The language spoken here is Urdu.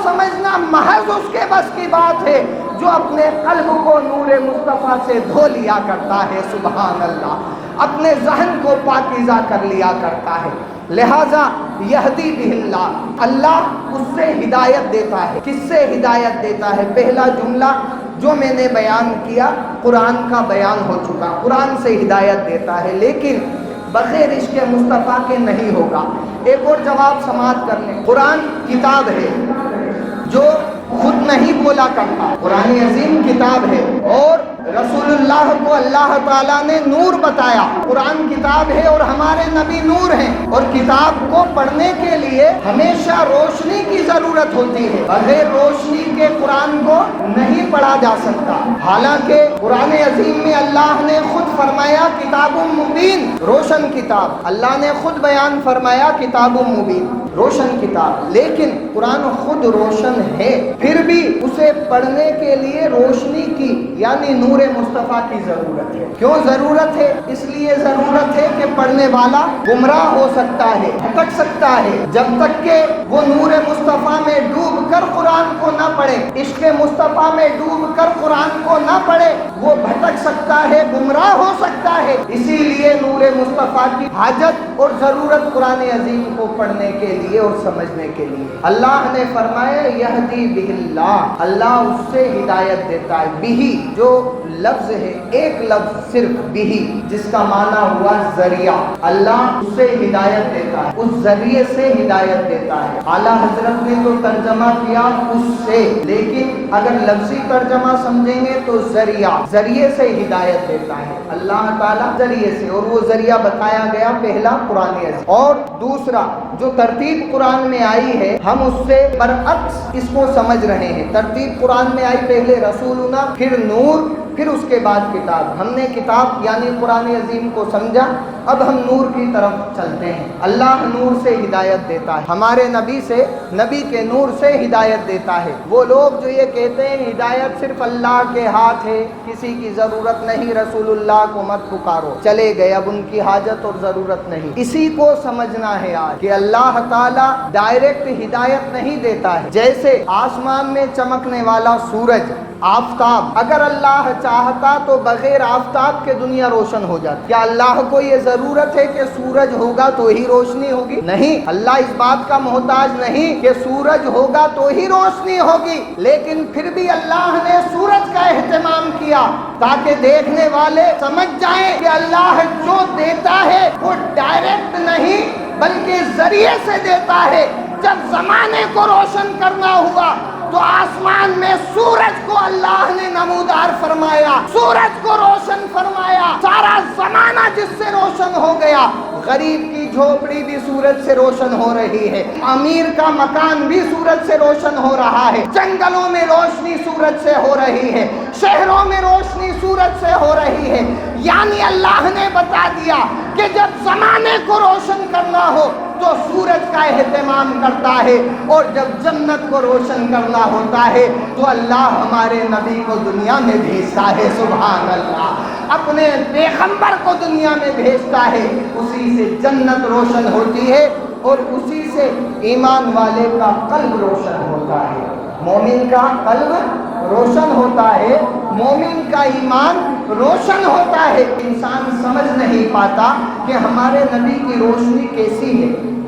سمجھنا محض اس کے بس کی بات ہے جو اپنے قلب کو نور مصطفیٰ سے دھو لیا کرتا ہے، سبحان اللہ، اپنے ذہن کو پاکیزہ کر لیا کرتا ہے۔ لہٰذا یہدی بہ اللہ، اللہ اس سے ہدایت دیتا ہے۔ کس سے ہدایت دیتا ہے؟ پہلا جملہ جو میں نے بیان کیا قرآن کا بیان ہو چکا، قرآن سے ہدایت دیتا ہے، لیکن بغیر عشق مصطفیٰ کے نہیں ہوگا۔ ایک اور جواب سماعت کر لیں۔ قرآن کتاب ہے جو خود نہیں بولا کرتا، قرآن عظیم کتاب ہے، اور رسول اللہ کو اللہ تعالیٰ نے نور بتایا۔ قرآن کتاب ہے اور ہمارے نبی نور ہیں، اور کتاب کو پڑھنے کے لیے ہمیشہ روشنی کی ضرورت ہوتی ہے، بغیر روشنی کے قرآن کو نہیں پڑھا جا سکتا۔ حالانکہ قرآن عظیم میں اللہ نے خود فرمایا کتاب مبین، روشن کتاب، اللہ نے خود بیان فرمایا کتاب مبین، روشن کتاب، لیکن قرآن خود روشن ہے، پھر بھی اسے پڑھنے کے لیے روشنی کی یعنی نور مصطفیٰ کی ضرورت ہے۔ کیوں ضرورت ہے؟ اس لیے ضرورت ہے کہ پڑھنے والا گمراہ ہو سکتا ہے، بھٹک سکتا ہے، جب تک کہ وہ نور مصطفیٰ میں ڈوب کر قرآن کو نہ پڑھے، عشق مصطفیٰ میں ڈوب کر قرآن کو نہ پڑھے، وہ بھٹک سکتا ہے، گمراہ ہو سکتا ہے۔ اسی لیے نور مصطفیٰ کی حاجت اور ضرورت قرآن عظیم کو پڑھنے کے لیے اور سمجھنے کے لیے۔ اللہ نے فرمایا یہدی بہ اللہ، اللہ اس سے ہدایت دیتا ہے۔ بہی جو لفظ ہے، ایک لفظ صرف بہی، جس کا معنی ہوا ذریعہ، اللہ اس سے ہدایت دیتا ہے، اس ذریعے سے ہدایت دیتا ہے۔ اعلیٰ حضرت نے تو ترجمہ کیا اس سے، لیکن اگر لفظی ترجمہ سمجھیں گے تو ذریعے سے ہدایت دیتا ہے اللہ تعالیٰ، ذریعے سے، اور وہ ذریعہ بتایا گیا پہلا قرآن عظیم، اور دوسرا جو ترتیب قرآن میں آئی ہے ہم اس سے برعکس اس کو سمجھ رہے ہیں۔ ترتیب قرآن میں آئی پہلے رسولنا، پھر نور، پھر اس کے بعد کتاب۔ ہم نے کتاب یعنی قرآن عظیم کو سمجھا، اب ہم نور کی طرف چلتے ہیں۔ اللہ نور سے ہدایت دیتا ہے، ہمارے نبی سے، نبی کے نور سے ہدایت دیتا ہے۔ وہ لوگ جو یہ کہتے ہیں ہدایت صرف اللہ کے ہاتھ ہے، کسی کی ضرورت نہیں، رسول اللہ کو مت پکارو، چلے گئے، اب ان کی حاجت اور ضرورت نہیں، اسی کو سمجھنا ہے آج کہ اللہ تعالیٰ ڈائریکٹ ہدایت نہیں دیتا ہے۔ جیسے آسمان میں چمکنے والا سورج، آفتاب، اگر اللہ چاہتا تو بغیر آفتاب کے دنیا روشن ہو جاتی۔ کیا اللہ کو یہ ضرورت ہے کہ سورج ہوگا تو ہی روشنی ہوگی؟ نہیں، اللہ اس بات کا محتاج نہیں کہ سورج ہوگا تو ہی روشنی ہوگی، لیکن پھر بھی اللہ نے سورج کا اہتمام کیا تاکہ دیکھنے والے سمجھ جائیں کہ اللہ جو دیتا ہے وہ ڈائریکٹ نہیں بلکہ ذریعے سے دیتا ہے۔ جب زمانے کو روشن کرنا ہوا تو آسمان میں سورج کو اللہ نے نمودار فرمایا، سورج کو روشن فرمایا، سارا زمانہ جس سے روشن ہو گیا۔ غریب کی جھوپڑی بھی سورج سے روشن ہو رہی ہے، امیر کا مکان بھی سورج سے روشن ہو رہا ہے، جنگلوں میں روشنی سورج سے ہو رہی ہے، شہروں میں روشنی سورج سے ہو رہی ہے۔ یعنی اللہ نے بتا دیا کہ جب زمانے کو روشن کرنا ہو تو سورج کا اہتمام کرتا ہے، اور جب جنت کو روشن کرنا ہوتا ہے تو اللہ ہمارے نبی کو دنیا میں بھیجتا ہے، سبحان اللہ، اپنے پیغمبر کو دنیا میں بھیجتا ہے، اسی سے جنت روشن ہوتی ہے، اور اسی سے ایمان والے کا قلب روشن ہوتا ہے، مومن کا قلب روشن ہوتا ہے، مومن کا ایمان روشن ہوتا ہے۔ انسان سمجھ نہیں پاتا کہ ہمارے نبی کی روشنی کیسی ہے۔